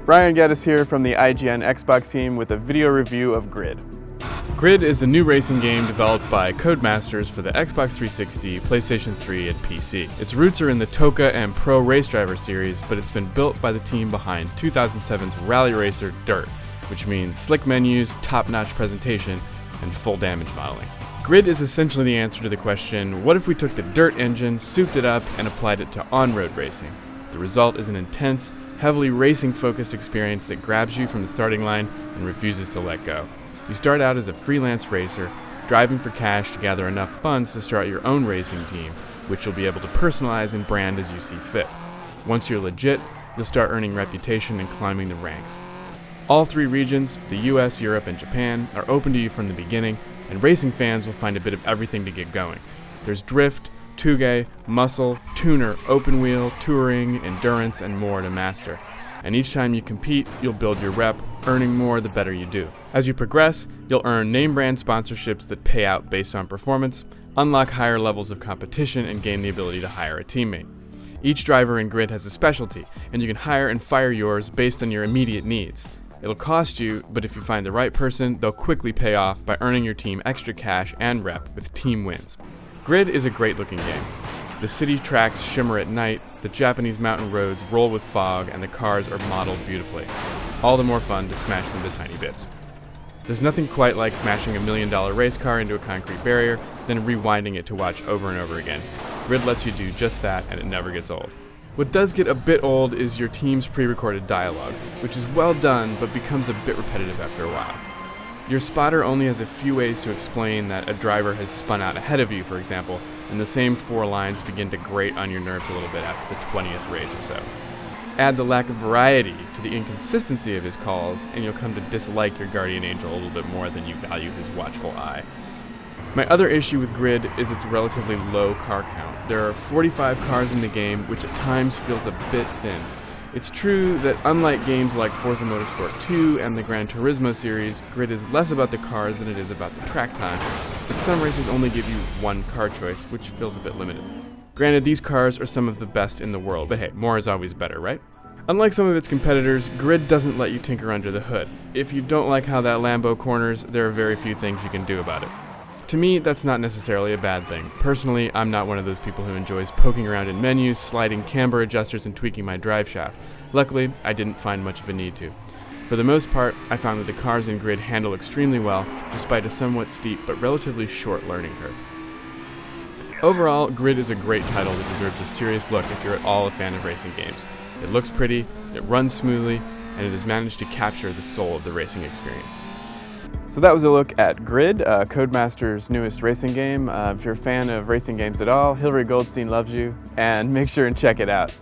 Brian Geddes here from the IGN Xbox team with a video review of Grid. Grid is a new racing game developed by Codemasters for the Xbox 360, PlayStation 3, and PC. Its roots are in the Toka and Pro Race Driver series, but it's been built by the team behind 2007's rally racer Dirt, which means slick menus, top-notch presentation, and full damage modeling. Grid is essentially the answer to the question, what if we took the Dirt engine, souped it up, and applied it to on-road racing? The result is an intense, heavily racing-focused experience that grabs you from the starting line and refuses to let go. You start out as a freelance racer, driving for cash to gather enough funds to start your own racing team, which you'll be able to personalize and brand as you see fit. Once you're legit, you'll start earning reputation and climbing the ranks. All three regions, the US, Europe, and Japan, are open to you from the beginning, and racing fans will find a bit of everything to get going. There's drift, touge, muscle, tuner, open wheel, touring, endurance, and more to master. And each time you compete, you'll build your rep, earning more the better you do. As you progress, you'll earn name brand sponsorships that pay out based on performance, unlock higher levels of competition, and gain the ability to hire a teammate. Each driver in Grid has a specialty, and you can hire and fire yours based on your immediate needs. It'll cost you, but if you find the right person, they'll quickly pay off by earning your team extra cash and rep with team wins. Grid is a great looking game. The city tracks shimmer at night, the Japanese mountain roads roll with fog, and the cars are modeled beautifully. All the more fun to smash them to tiny bits. There's nothing quite like smashing a $1 million race car into a concrete barrier, then rewinding it to watch over and over again. Grid lets you do just that, and it never gets old. What does get a bit old is your team's pre-recorded dialogue, which is well done, but becomes a bit repetitive after a while. Your spotter only has a few ways to explain that a driver has spun out ahead of you, for example, and the same 4 lines begin to grate on your nerves a little bit after the 20th race or so. Add the lack of variety to the inconsistency of his calls, and you'll come to dislike your guardian angel a little bit more than you value his watchful eye. My other issue with Grid is its relatively low car count. There are 45 cars in the game, which at times feels a bit thin. It's true that unlike games like Forza Motorsport 2 and the Gran Turismo series, Grid is less about the cars than it is about the track time, but some races only give you one car choice, which feels a bit limited. Granted, these cars are some of the best in the world, but hey, more is always better, right? Unlike some of its competitors, Grid doesn't let you tinker under the hood. If you don't like how that Lambo corners, there are very few things you can do about it. To me, that's not necessarily a bad thing. Personally, I'm not one of those people who enjoys poking around in menus, sliding camber adjusters, and tweaking my drive shaft. Luckily, I didn't find much of a need to. For the most part, I found that the cars in Grid handle extremely well, despite a somewhat steep but relatively short learning curve. Overall, Grid is a great title that deserves a serious look if you're at all a fan of racing games. It looks pretty, it runs smoothly, and it has managed to capture the soul of the racing experience. So that was a look at Grid, Codemasters' newest racing game. If you're a fan of racing games at all, Hillary Goldstein loves you, and make sure and check it out.